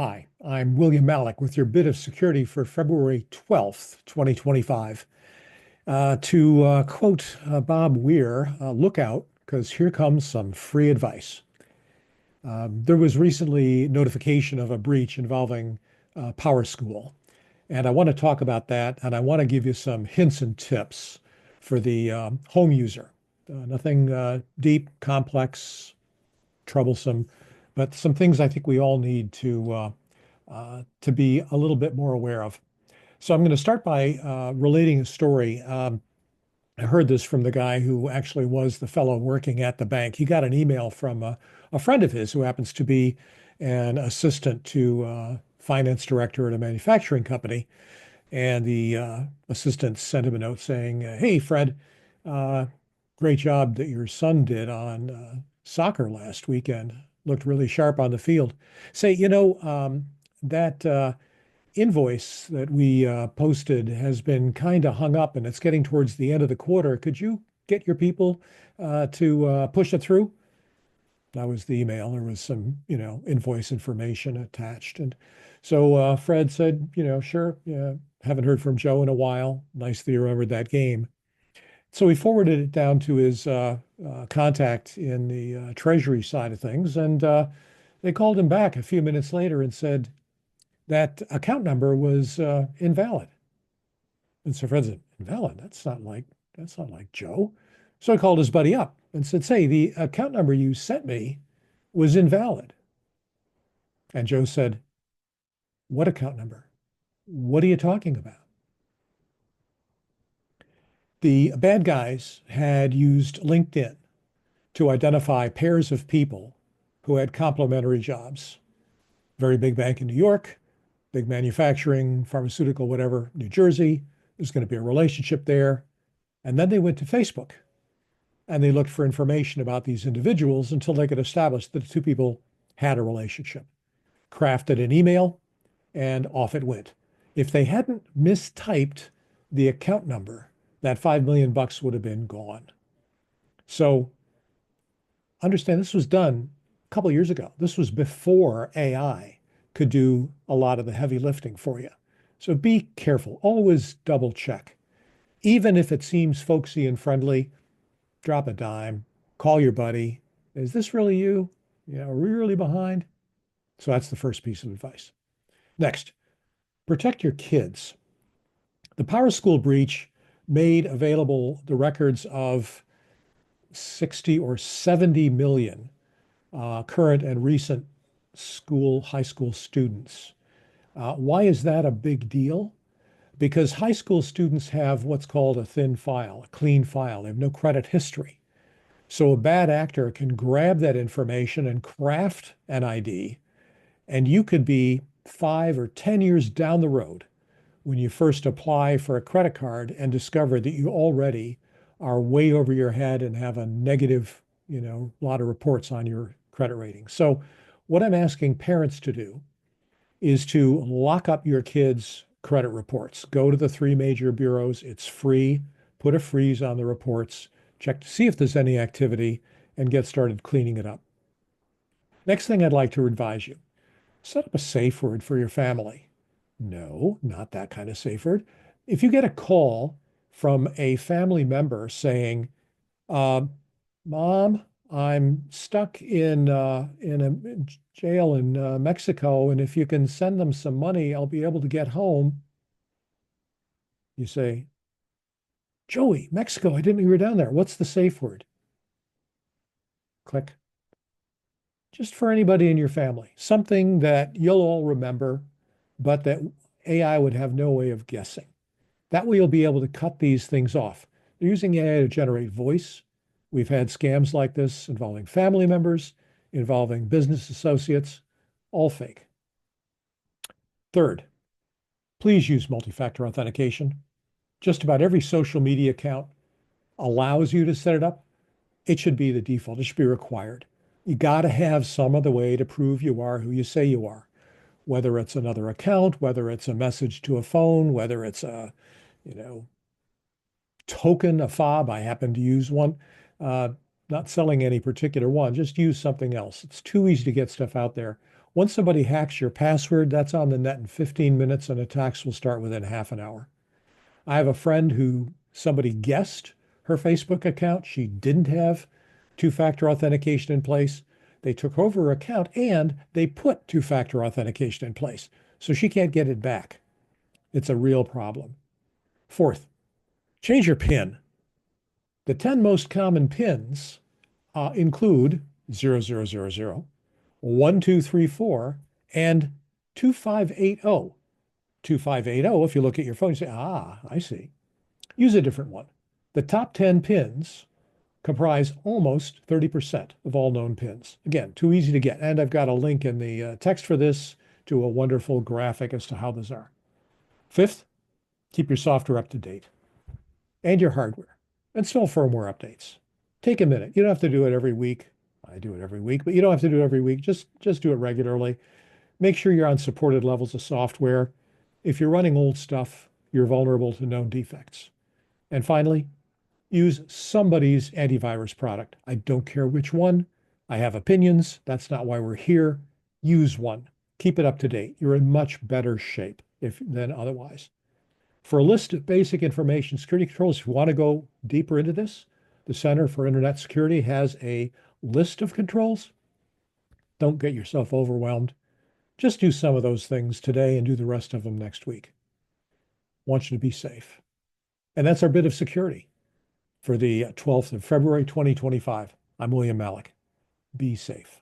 Hi, I'm William Malik with your bit of security for February 12th, 2025. To quote Bob Weir, look out, because here comes some free advice. There was recently notification of a breach involving PowerSchool, and I want to talk about that, and I want to give you some hints and tips for the home user. Nothing deep, complex, troublesome, but some things I think we all need to be a little bit more aware of. So I'm going to start by relating a story. I heard this from the guy who actually was the fellow working at the bank. He got an email from a friend of his who happens to be an assistant to finance director at a manufacturing company. And the assistant sent him a note saying, "Hey, Fred, uh, great job that your son did on soccer last weekend. Looked really sharp on the field. Say, that invoice that we posted has been kind of hung up and it's getting towards the end of the quarter. Could you get your people to push it through?" That was the email. There was some, invoice information attached. And so Fred said, sure, yeah, haven't heard from Joe in a while. Nice that you remembered that game. So he forwarded it down to his contact in the treasury side of things. And they called him back a few minutes later and said that account number was invalid. And so Fred said, "Invalid? That's not like Joe." So he called his buddy up and said, "Say, the account number you sent me was invalid." And Joe said, "What account number? What are you talking about?" The bad guys had used LinkedIn to identify pairs of people who had complementary jobs. Very big bank in New York, big manufacturing, pharmaceutical, whatever, New Jersey. There's going to be a relationship there. And then they went to Facebook and they looked for information about these individuals until they could establish that the two people had a relationship. Crafted an email, and off it went. If they hadn't mistyped the account number, that 5 million bucks would have been gone. So understand this was done a couple of years ago. This was before AI could do a lot of the heavy lifting for you. So be careful. Always double check. Even if it seems folksy and friendly, drop a dime, call your buddy. Is this really you? Are we really behind? So that's the first piece of advice. Next, protect your kids. The PowerSchool breach made available the records of 60 or 70 million current and recent high school students. Why is that a big deal? Because high school students have what's called a thin file, a clean file. They have no credit history. So a bad actor can grab that information and craft an ID, and you could be 5 or 10 years down the road when you first apply for a credit card and discover that you already are way over your head and have a negative, lot of reports on your credit rating. So what I'm asking parents to do is to lock up your kids' credit reports. Go to the three major bureaus. It's free. Put a freeze on the reports. Check to see if there's any activity and get started cleaning it up. Next thing I'd like to advise you, set up a safe word for your family. No, not that kind of safe word. If you get a call from a family member saying, uh, "Mom, I'm stuck in a jail in Mexico, and if you can send them some money, I'll be able to get home." You say, "Joey, Mexico, I didn't know you were down there. What's the safe word?" Click. Just for anybody in your family, something that you'll all remember, but that AI would have no way of guessing. That way, you'll be able to cut these things off. They're using AI to generate voice. We've had scams like this involving family members, involving business associates, all fake. Third, please use multi-factor authentication. Just about every social media account allows you to set it up. It should be the default. It should be required. You got to have some other way to prove you are who you say you are, whether it's another account, whether it's a message to a phone, whether it's a, you know, token, a fob. I happen to use one. Not selling any particular one, just use something else. It's too easy to get stuff out there. Once somebody hacks your password, that's on the net in 15 minutes, and attacks will start within half an hour. I have a friend who somebody guessed her Facebook account. She didn't have two-factor authentication in place. They took over her account and they put two-factor authentication in place. So she can't get it back. It's a real problem. Fourth, change your PIN. The 10 most common PINs include 0000, 1234, and 2580. 2580, if you look at your phone, you say, I see. Use a different one. The top 10 pins comprise almost 30% of all known pins. Again, too easy to get. And I've got a link in the text for this to a wonderful graphic as to how those are. Fifth, keep your software up to date and your hardware. Install firmware updates. Take a minute. You don't have to do it every week. I do it every week, but you don't have to do it every week. Just do it regularly. Make sure you're on supported levels of software. If you're running old stuff, you're vulnerable to known defects. And finally, use somebody's antivirus product. I don't care which one. I have opinions. That's not why we're here. Use one. Keep it up to date. You're in much better shape than otherwise. For a list of basic information security controls, if you want to go deeper into this, the Center for Internet Security has a list of controls. Don't get yourself overwhelmed. Just do some of those things today and do the rest of them next week. I want you to be safe. And that's our bit of security for the 12th of February, 2025. I'm William Malik. Be safe.